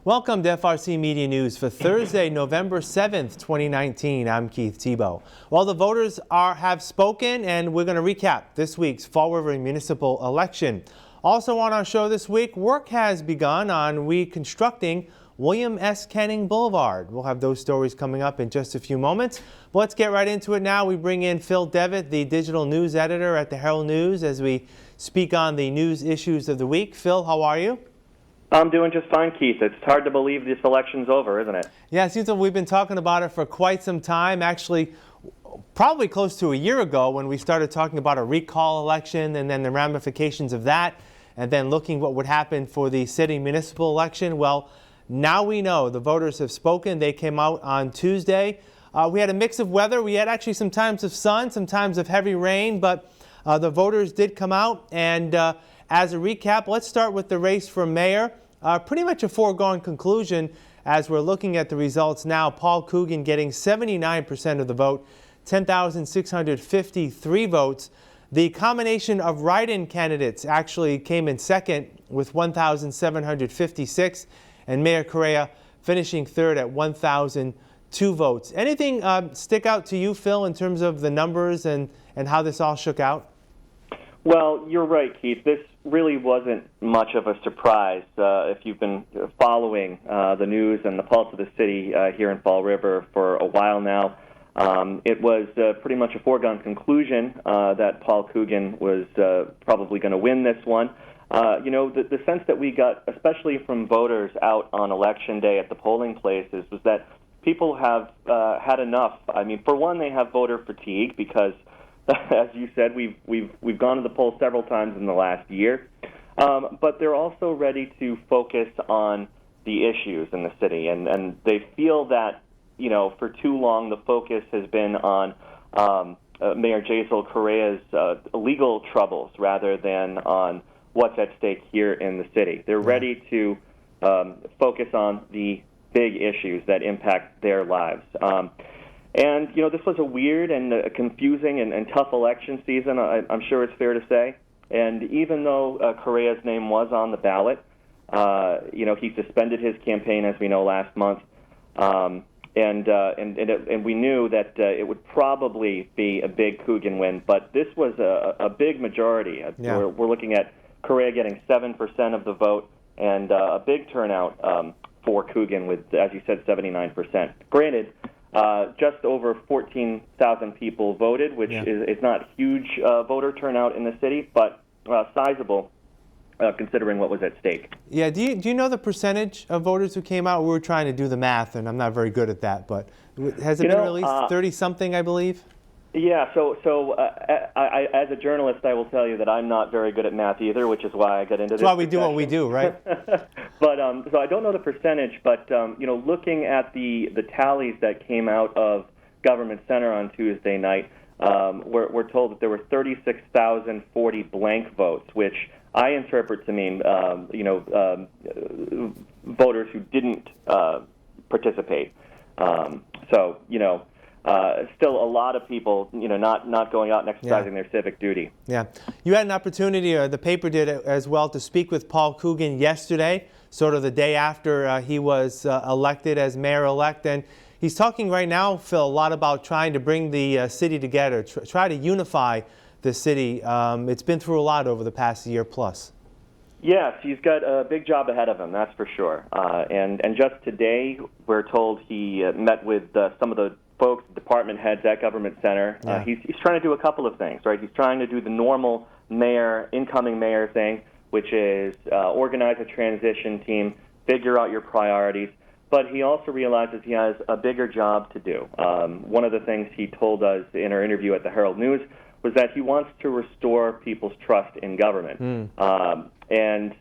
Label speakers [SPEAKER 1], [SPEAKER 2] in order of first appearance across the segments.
[SPEAKER 1] Welcome to FRC Media News for Thursday, November 7th, 2019. I'm Keith Tebow. Well, the voters have spoken, and we're going to recap this week's Fall River municipal election. Also on our show this week, work has begun on reconstructing William S. Kenning Boulevard. We'll have those stories coming up in just a few moments. But let's get right into it now. We bring in Phil Devitt, the digital news editor at the Herald News, as we speak on the news issues of the week. Phil, how are you?
[SPEAKER 2] I'm doing just fine, Keith. It's hard to believe this election's over, isn't it?
[SPEAKER 1] Yeah, it seems like we've been talking about it for quite some time. Actually, probably close to a year ago when we started talking about a recall election and then the ramifications of that, and then looking what would happen for the city municipal election. Well, now we know the voters have spoken. They came out on Tuesday. We had a mix of weather. We had actually some times of sun, some times of heavy rain, but the voters did come out. And as a recap, let's start with the race for mayor. Pretty much a foregone conclusion as we're looking at the results now. Paul Coogan getting 79% of the vote, 10,653 votes. The combination of write-in candidates actually came in second with 1,756, and Mayor Correa finishing third at 1,002 votes. Anything stick out to you, Phil, in terms of the numbers and how this all shook out?
[SPEAKER 2] Well, you're right, Keith. This really wasn't much of a surprise if you've been following the news and the pulse of the city here in Fall River for a while now. It was pretty much a foregone conclusion that Paul Coogan was probably going to win this one. The sense that we got, especially from voters out on Election Day at the polling places, was that people have had enough. I mean, for one, they have voter fatigue because, as you said, we've gone to the polls several times in the last year, but they're also ready to focus on the issues in the city, and they feel that for too long the focus has been on Mayor Jaisal Correa's legal troubles rather than on what's at stake here in the city. They're ready to focus on the big issues that impact their lives. And this was a weird and confusing and tough election season, I'm sure it's fair to say. And even though Correa's name was on the ballot, he suspended his campaign, as we know, last month. And we knew that it would probably be a big Coogan win, but this was a big majority.
[SPEAKER 1] Yeah.
[SPEAKER 2] We're looking at Correa getting 7% of the vote and a big turnout for Coogan with, as you said, 79%. Granted, just over 14,000 people voted, which is not huge voter turnout in the city, but sizable considering what was at stake.
[SPEAKER 1] Yeah, do you know the percentage of voters who came out? We were trying to do the math, and I'm not very good at that, but has it been at least 30-something, I believe?
[SPEAKER 2] Yeah, so I, as a journalist, I will tell you that I'm not very good at math either, which is why I got into this.
[SPEAKER 1] That's why we do what we do, right?
[SPEAKER 2] But so I don't know the percentage, but looking at the tallies that came out of Government Center on Tuesday night, we're told that there were 36,040 blank votes, which I interpret to mean voters who didn't participate. Still a lot of people, not going out and exercising their civic duty.
[SPEAKER 1] Yeah. You had an opportunity, or the paper did as well, to speak with Paul Coogan yesterday, sort of the day after he was elected as mayor-elect. And he's talking right now, Phil, a lot about trying to bring the city together, try to unify the city. It's been through a lot over the past year plus.
[SPEAKER 2] Yes, he's got a big job ahead of him, that's for sure. And just today, we're told he met with some of the folks, department heads at Government Center.
[SPEAKER 1] Yeah.
[SPEAKER 2] He's trying to do a couple of things, right? He's trying to do the normal incoming mayor thing, which is organize a transition team, figure out your priorities. But he also realizes he has a bigger job to do. One of the things he told us in our interview at the Herald News was that he wants to restore people's trust in government. And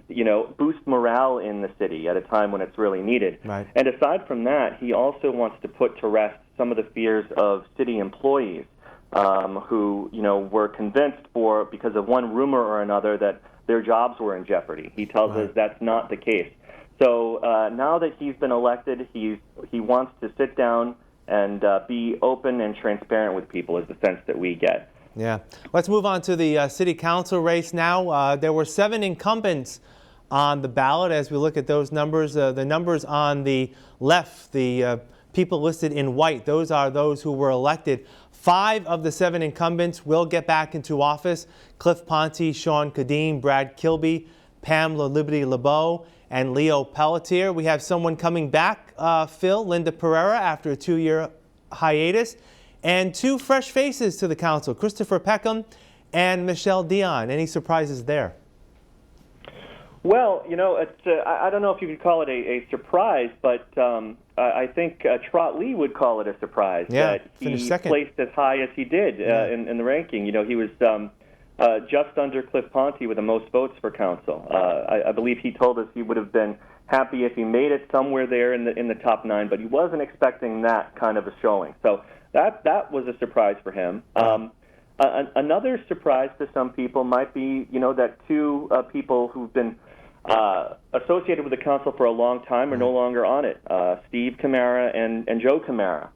[SPEAKER 2] boost morale in the city at a time when it's really needed.
[SPEAKER 1] Right.
[SPEAKER 2] And aside from that, he also wants to put to rest some of the fears of city employees who were convinced because of one rumor or another that their jobs were in jeopardy. He tells us that's not the case. So now that he's been elected, he wants to sit down and be open and transparent with people is the sense that we get.
[SPEAKER 1] Yeah. Let's move on to the city council race now. There were 7 incumbents on the ballot. As we look at those numbers, the numbers on the left, the people listed in white, those are those who were elected. 5 of the 7 incumbents will get back into office. Cliff Ponte, Sean Cadine, Brad Kilby, Pamela Liberty LeBeau, and Leo Pelletier. We have someone coming back, Phil, Linda Pereira, after a 2-year hiatus, and 2 fresh faces to the council, Christopher Peckham and Michelle Dion. Any surprises there?
[SPEAKER 2] Well, I don't know if you could call it a surprise, but I think Trot Lee would call it a surprise that he placed as high as he did in the ranking. He was just under Cliff Ponte with the most votes for council. I believe he told us he would have been happy if he made it somewhere there in the top 9, but he wasn't expecting that kind of a showing. So that was a surprise for him. Another surprise to some people might be, that 2 people who've been associated with the council for a long time are no longer on it. Steve Camara and Joe Camara.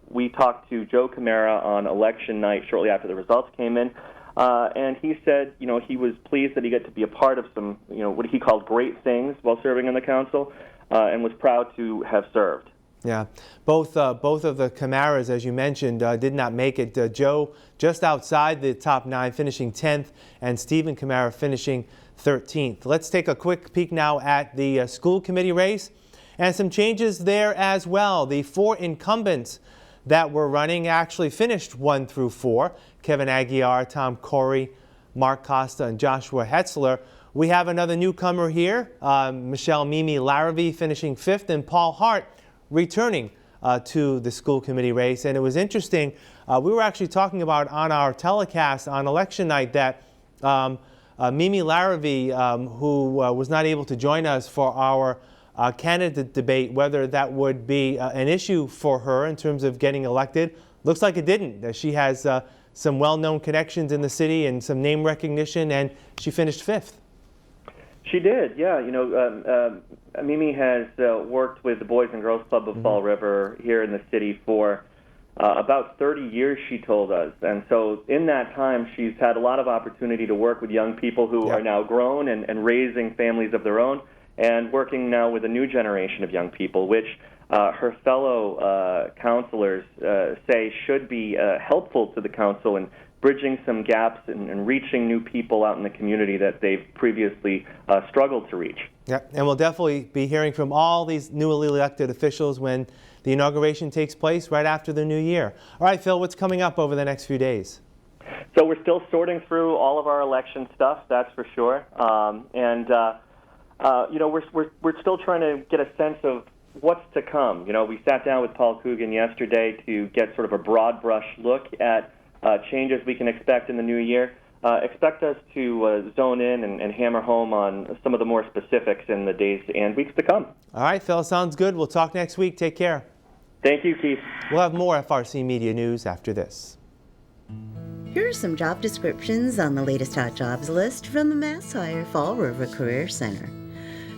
[SPEAKER 2] We talked to Joe Camara on election night shortly after the results came in, and he said, he was pleased that he got to be a part of some, what he called great things while serving on the council, and was proud to have served.
[SPEAKER 1] Yeah, both of the Camaras, as you mentioned, did not make it. Joe just outside the top 9, finishing 10th, and Stephen Camara finishing 13th. Let's take a quick peek now at the school committee race and some changes there as well. The 4 incumbents that were running actually finished 1 through 4. Kevin Aguiar, Tom Corey, Mark Costa, and Joshua Hetzler. We have another newcomer here, Michelle Mimi Larrabee finishing 5th, and Paul Hart returning to the school committee race. And it was interesting, we were actually talking about on our telecast on election night that Mimi Larrabee, who was not able to join us for our candidate debate, whether that would be an issue for her in terms of getting elected. Looks like it didn't. She has some well-known connections in the city and some name recognition, and she finished 5th.
[SPEAKER 2] She did, yeah. Mimi has worked with the Boys and Girls Club of Fall River here in the city for about 30 years, she told us. And so in that time, she's had a lot of opportunity to work with young people who are now grown and raising families of their own, and working now with a new generation of young people, which her fellow counselors say should be helpful to the council in bridging some gaps and reaching new people out in the community that they've previously struggled to reach.
[SPEAKER 1] Yeah, and we'll definitely be hearing from all these newly elected officials when the inauguration takes place right after the new year. All right, Phil, what's coming up over the next few days?
[SPEAKER 2] So we're still sorting through all of our election stuff, that's for sure. We're still trying to get a sense of what's to come. We sat down with Paul Coogan yesterday to get sort of a broad brush look at changes we can expect in the new year. Expect us to zone in and hammer home on some of the more specifics in the days and weeks to come.
[SPEAKER 1] All right, Phil, sounds good. We'll talk next week. Take care.
[SPEAKER 2] Thank you, Keith.
[SPEAKER 1] We'll have more FRC Media news after this.
[SPEAKER 3] Here are some job descriptions on the latest hot jobs list from the Mass Hire Fall River Career Center.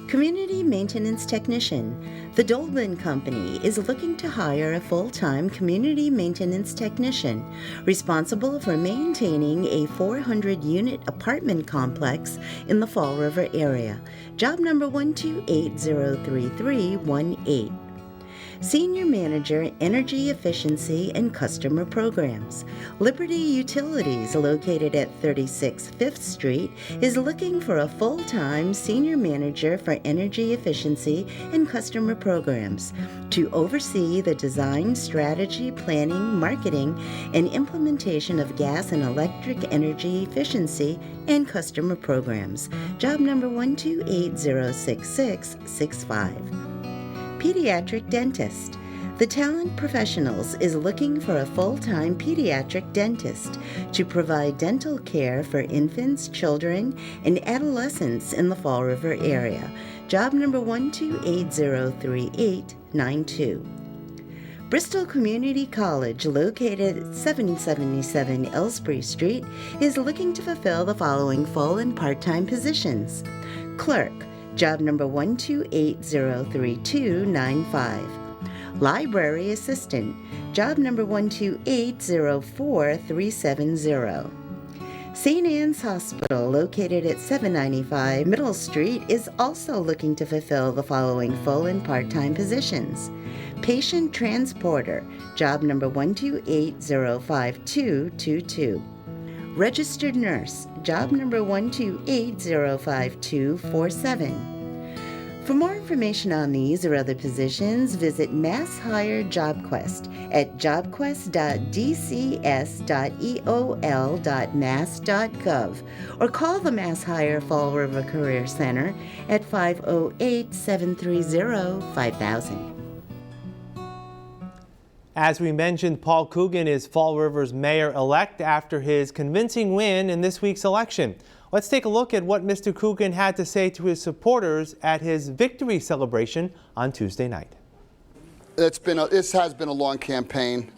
[SPEAKER 3] Community Maintenance Technician. The Dolman Company is looking to hire a full-time community maintenance technician responsible for maintaining a 400-unit apartment complex in the Fall River area. Job number 128033318. Senior Manager, Energy Efficiency and Customer Programs. Liberty Utilities, located at 36 5th Street, is looking for a full-time Senior Manager for Energy Efficiency and Customer Programs to oversee the design, strategy, planning, marketing, and implementation of gas and electric energy efficiency and customer programs. Job number 128066665. Pediatric Dentist. The Talent Professionals is looking for a full-time pediatric dentist to provide dental care for infants, children, and adolescents in the Fall River area. Job number 128038892. Bristol Community College, located at 777 Elsbury Street, is looking to fulfill the following full and part-time positions. Clerk, job number 128039295. Library Assistant, job number 1280437. St. Anne's Hospital, located at 795 Middle Street, is also looking to fulfill the following full and part-time positions. Patient Transporter, job number 128-05222. Registered Nurse, job number 128-05247. For more information on these or other positions, visit Mass Hire JobQuest at jobquest.dcs.eol.mass.gov or call the Mass Hire Fall River Career Center at 508-730-5000.
[SPEAKER 1] As we mentioned, Paul Coogan is Fall River's mayor-elect after his convincing win in this week's election. Let's take a look at what Mr. Coogan had to say to his supporters at his victory celebration on Tuesday night.
[SPEAKER 4] This has been a long campaign.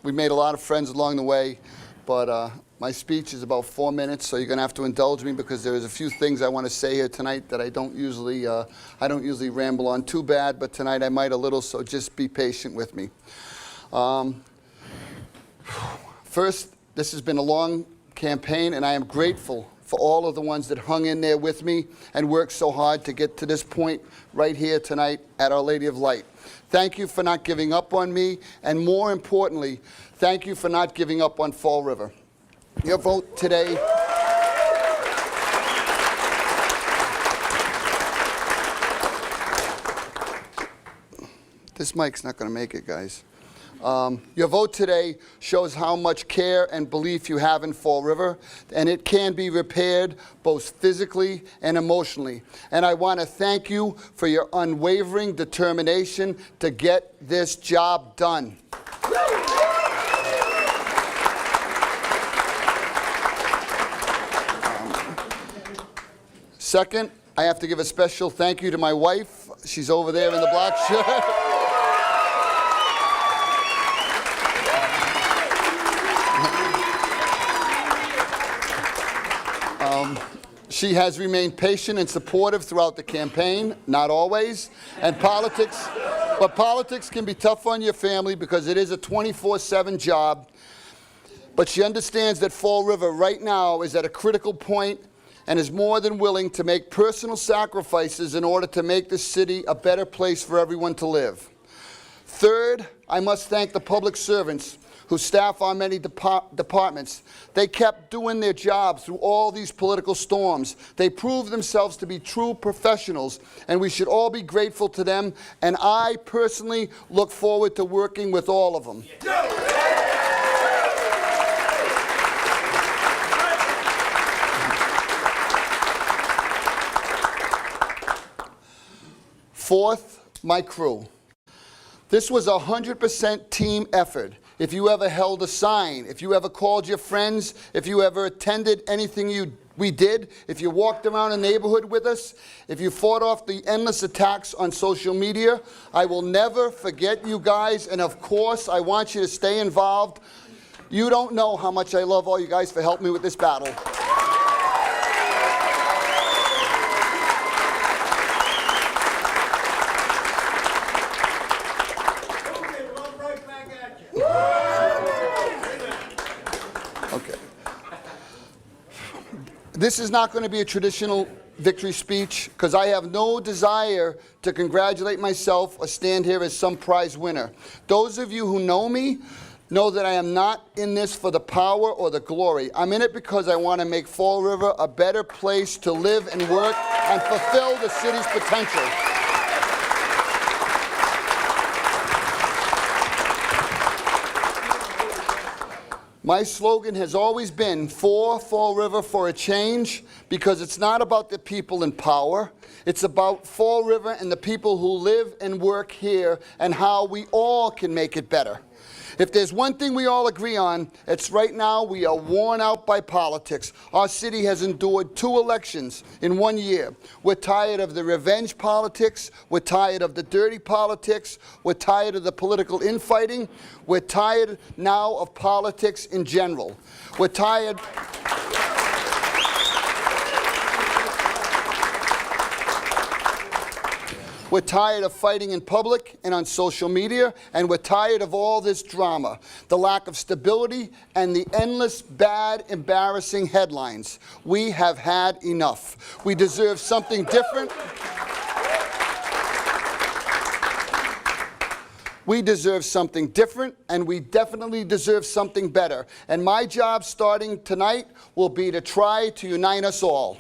[SPEAKER 4] We made a lot of friends along the way, but my speech is about 4 minutes, so you're going to have to indulge me because there's a few things I want to say here tonight that I don't usually ramble on too bad, but tonight I might a little, so just be patient with me. First, this has been a long campaign, and I am grateful for all of the ones that hung in there with me and worked so hard to get to this point right here tonight at Our Lady of Light. Thank you for not giving up on me, and more importantly, thank you for not giving up on Fall River. Your vote today this mic's not going to make it, guys. Your vote today shows how much care and belief you have in Fall River, and it can be repaired both physically and emotionally. And I want to thank you for your unwavering determination to get this job done. Second, I have to give a special thank you to my wife. She's over there in the black shirt. She has remained patient and supportive throughout the campaign, not always. And politics can be tough on your family because it is a 24/7 job. But she understands that Fall River right now is at a critical point and is more than willing to make personal sacrifices in order to make this city a better place for everyone to live. Third, I must thank the public servants who staff our many departments. They kept doing their job through all these political storms. They proved themselves to be true professionals, and we should all be grateful to them, and I personally look forward to working with all of them. Fourth, my crew. This was a 100% team effort. If you ever held a sign, if you ever called your friends, if you ever attended anything we did, if you walked around a neighborhood with us, if you fought off the endless attacks on social media, I will never forget you guys, and of course, I want you to stay involved. You don't know how much I love all you guys for helping me with this battle. This is not going to be a traditional victory speech because I have no desire to congratulate myself or stand here as some prize winner. Those of you who know me know that I am not in this for the power or the glory. I'm in it because I want to make Fall River a better place to live and work and fulfill the city's potential. My slogan has always been for Fall River for a change, because it's not about the people in power. It's about Fall River and the people who live and work here and how we all can make it better. If there's one thing we all agree on, it's right now we are worn out by politics. Our city has endured 2 elections in 1 year. We're tired of the revenge politics. We're tired of the dirty politics. We're tired of the political infighting. We're tired now of politics in general. We're tired. We're tired of fighting in public and on social media, and we're tired of all this drama, the lack of stability, and the endless bad, embarrassing headlines. We have had enough. We deserve something different. We deserve something different, and we definitely deserve something better. And my job starting tonight will be to try to unite us all.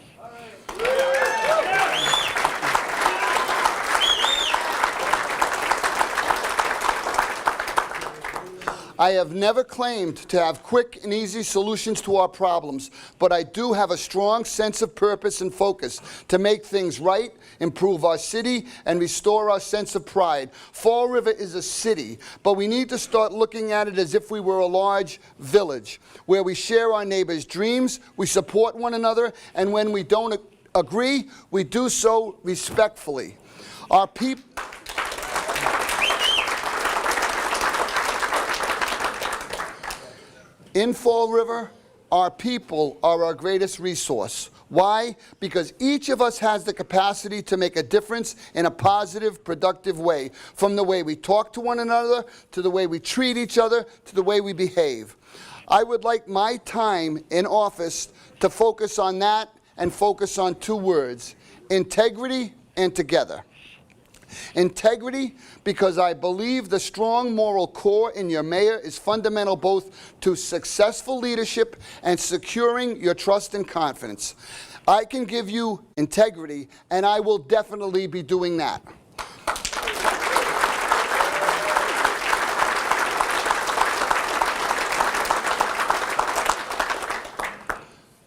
[SPEAKER 4] I have never claimed to have quick and easy solutions to our problems, but I do have a strong sense of purpose and focus to make things right, improve our city, and restore our sense of pride. Fall River is a city, but we need to start looking at it as if we were a large village, where we share our neighbors' dreams, we support one another, and when we don't agree, we do so respectfully. Our people... In Fall River, our people are our greatest resource. Why? Because each of us has the capacity to make a difference in a positive, productive way, from the way we talk to one another, to the way we treat each other, to the way we behave. I would like my time in office to focus on that and focus on two words: integrity and together. Integrity, because I believe the strong moral core in your mayor is fundamental both to successful leadership and securing your trust and confidence. I can give you integrity, and I will definitely be doing that.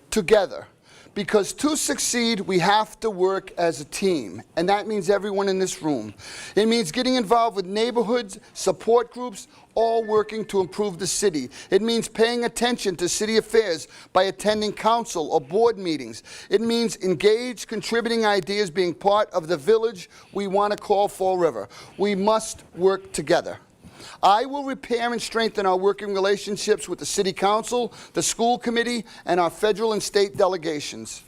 [SPEAKER 4] Together. Because to succeed, we have to work as a team, and that means everyone in this room. It means getting involved with neighborhoods, support groups, all working to improve the city. It means paying attention to city affairs by attending council or board meetings. It means engaged, contributing ideas, being part of the village we want to call Fall River. We must work together. I will repair and strengthen our working relationships with the City Council, the school committee, and our federal and state delegations.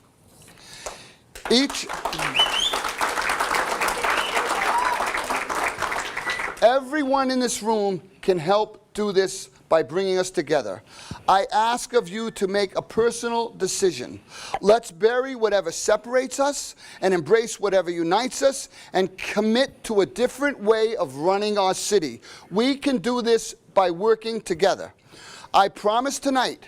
[SPEAKER 4] Everyone in this room can help do this by bringing us together. I ask of you to make a personal decision. Let's bury whatever separates us and embrace whatever unites us and commit to a different way of running our city. We can do this by working together. I promise tonight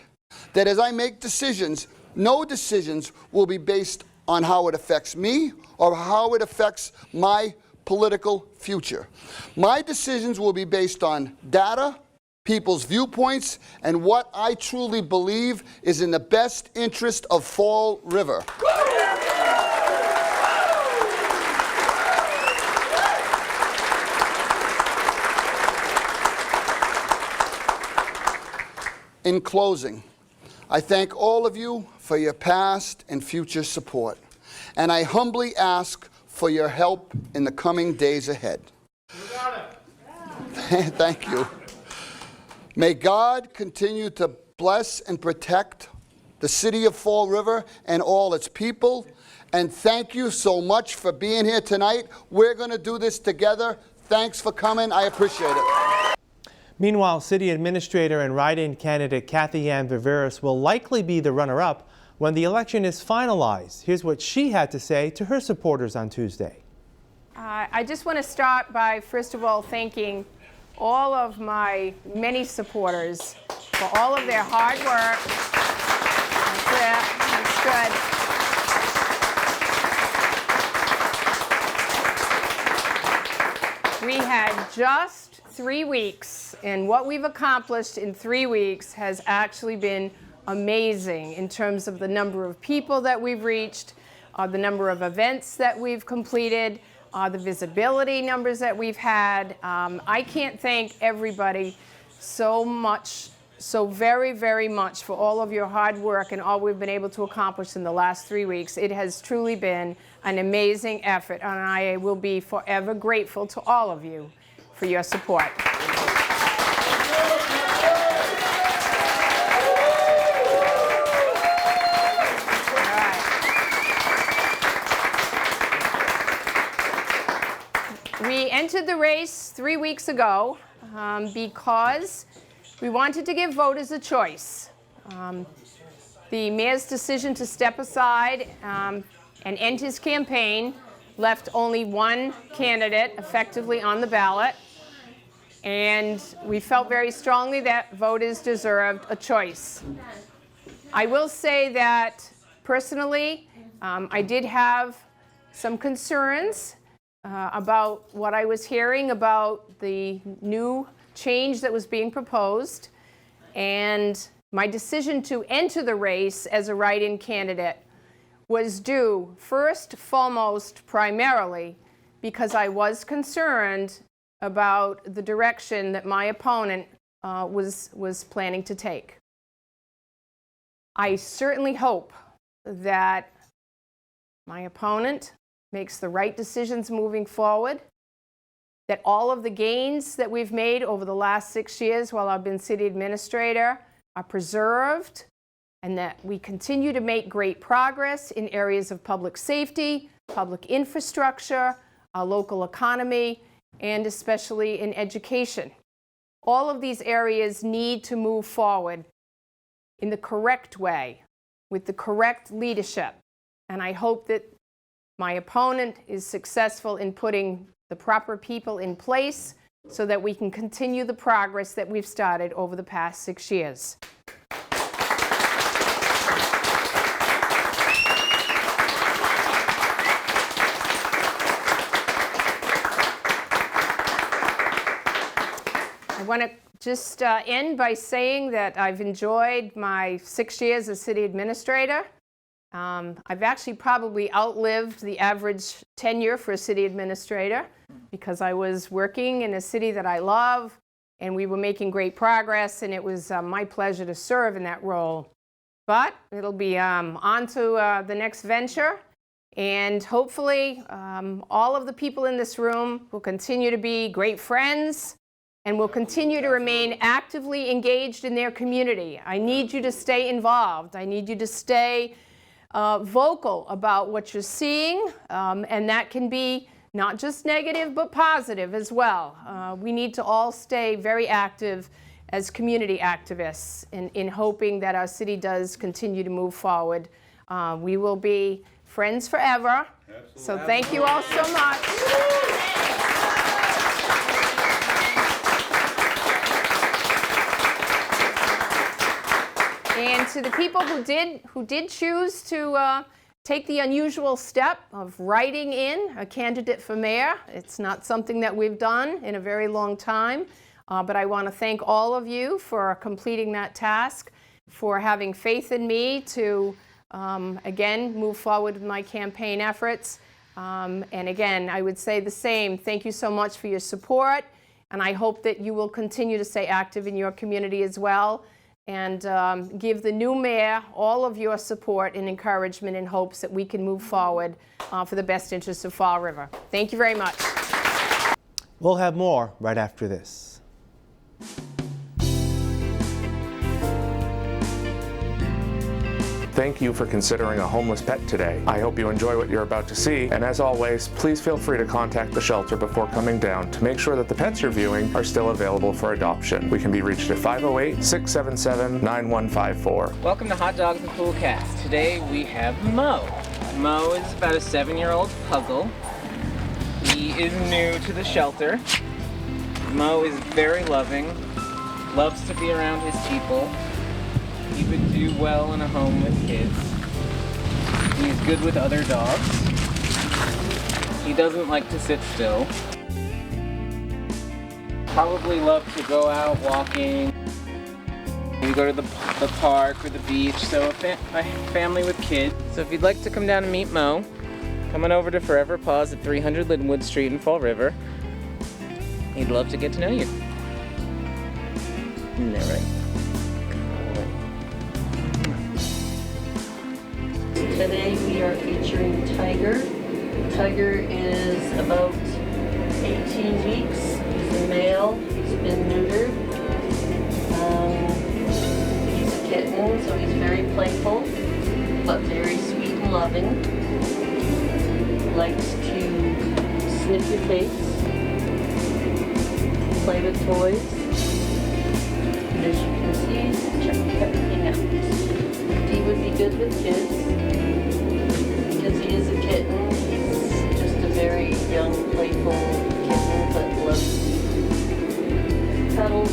[SPEAKER 4] that as I make decisions, no decisions will be based on how it affects me or how it affects my political future. My decisions will be based on data, people's viewpoints, and what I truly believe is in the best interest of Fall River. In closing, I thank all of you for your past and future support, and I humbly ask for your help in the coming days ahead. You got it. Thank you. May God continue to bless and protect the city of Fall River and all its people. And thank you so much for being here tonight. We're going to do this together. Thanks for coming. I appreciate it.
[SPEAKER 1] Meanwhile, City Administrator and write-in candidate Kathy Ann Viveris will likely be the runner-up when the election is finalized. Here's what she had to say to her supporters on Tuesday.
[SPEAKER 5] I just want to start by, first of all, thanking all of my many supporters for all of their hard work. That's good. We had just 3 weeks, and what we've accomplished in 3 weeks has actually been amazing in terms of the number of people that we've reached, the number of events that we've completed, the visibility numbers that we've had. I can't thank everybody so much, so very, very much for all of your hard work and all we've been able to accomplish in the last 3 weeks. It has truly been an amazing effort, and I will be forever grateful to all of you for your support. We entered the race 3 weeks ago because we wanted to give voters a choice. The mayor's decision to step aside and end his campaign left only one candidate effectively on the ballot, and we felt very strongly that voters deserved a choice. I will say that personally, I did have some concerns about what I was hearing about the new change that was being proposed, and my decision to enter the race as a write-in candidate was due, first, foremost, primarily, because I was concerned about the direction that my opponent was planning to take. I certainly hope that my opponent makes the right decisions moving forward, that all of the gains that we've made over the last 6 years while I've been city administrator are preserved, and that we continue to make great progress in areas of public safety, public infrastructure, our local economy, and especially in education. All of these areas need to move forward in the correct way, with the correct leadership. And I hope that my opponent is successful in putting the proper people in place so that we can continue the progress that we've started over the past 6 years. I want to just end by saying that I've enjoyed my 6 years as city administrator. I've actually probably outlived the average tenure for a city administrator because I was working in a city that I love, and we were making great progress, and it was my pleasure to serve in that role. But it'll be on to the next venture, and hopefully all of the people in this room will continue to be great friends and will continue to remain actively engaged in their community. I need you to stay involved. I need you to stay vocal about what you're seeing, and that can be not just negative but positive as well. We need to all stay very active as community activists in hoping that our city does continue to move forward. We will be friends forever. Absolutely. So thank you all so much. And to the people who did choose to take the unusual step of writing in a candidate for mayor, it's not something that we've done in a very long time, but I want to thank all of you for completing that task, for having faith in me to, again, move forward with my campaign efforts. And again, I would say the same. Thank you so much for your support, and I hope that you will continue to stay active in your community as well, and give the new mayor all of your support and encouragement in hopes that we can move forward for the best interests of Fall River. Thank you very much.
[SPEAKER 1] We'll have more right after this.
[SPEAKER 6] Thank you for considering a homeless pet today. I hope you enjoy what you're about to see, and as always, please feel free to contact the shelter before coming down to make sure that the pets you're viewing are still available for adoption. We can be reached at 508-677-9154.
[SPEAKER 7] Welcome to Hot Dogs and Cool Cats. Today we have Mo. Mo is about a 7-year-old puggle. He is new to the shelter. Mo is very loving, loves to be around his people. He would do well in a home with kids. He's good with other dogs. He doesn't like to sit still. Probably love to go out walking. Maybe go to the park or the beach. So a family with kids. So if you'd like to come down and meet Mo, come on over to Forever Paws at 300 Linwood Street in Fall River. He'd love to get to know you. Isn't that right?
[SPEAKER 8] Today we are featuring Tiger. Tiger is about 18 weeks. He's a male. He's been neutered. He's a kitten, so he's very playful, but very sweet and loving. Likes to sniff your skates, play with toys. As you can see, check everything out. He would be good with kids because he is a kitten. He's just a very young, playful kitten that loves cuddles.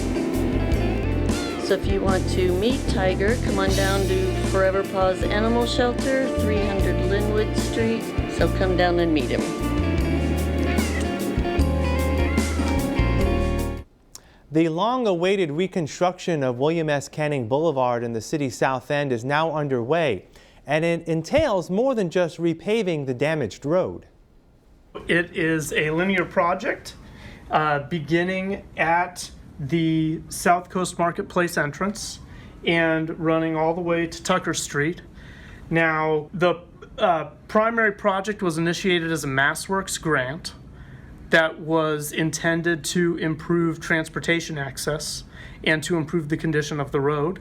[SPEAKER 8] So if you want to meet Tiger, come on down to Forever Paws Animal Shelter, 300 Linwood Street. So come down and meet him.
[SPEAKER 1] The long-awaited reconstruction of William S. Canning Boulevard in the city's South End is now underway, and it entails more than just repaving the damaged road.
[SPEAKER 9] It is a linear project beginning at the South Coast Marketplace entrance and running all the way to Tucker Street. Now, the primary project was initiated as a MassWorks grant that was intended to improve transportation access and to improve the condition of the road.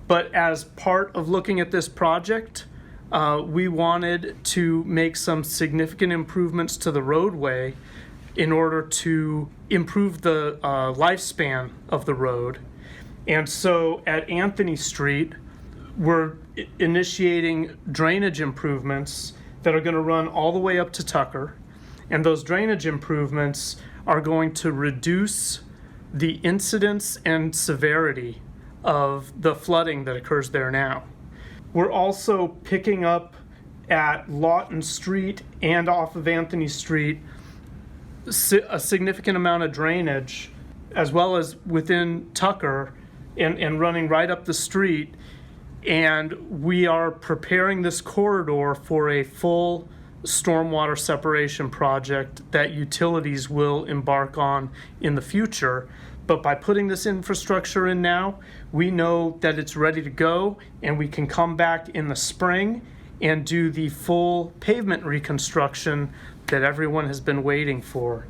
[SPEAKER 9] But as part of looking at this project, we wanted to make some significant improvements to the roadway in order to improve the lifespan of the road. And so at Anthony Street, we're initiating drainage improvements that are going to run all the way up to Tucker. And those drainage improvements are going to reduce the incidence and severity of the flooding that occurs there now. We're also picking up at Lawton Street and off of Anthony Street a significant amount of drainage, as well as within Tucker and running right up the street. And we are preparing this corridor for a full stormwater separation project that utilities will embark on in the future. But by putting this infrastructure in now, we know that it's ready to go, and we can come back in the spring and do the full pavement reconstruction that everyone has been waiting for.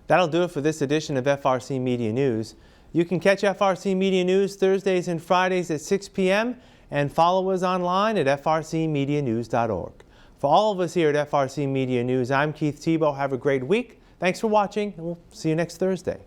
[SPEAKER 1] That'll do it for this edition of FRC Media News. You can catch FRC Media News Thursdays and Fridays at 6 p.m. and follow us online at frcmedianews.org. For all of us here at FRC Media News, I'm Keith Tebow. Have a great week. Thanks for watching, and we'll see you next Thursday.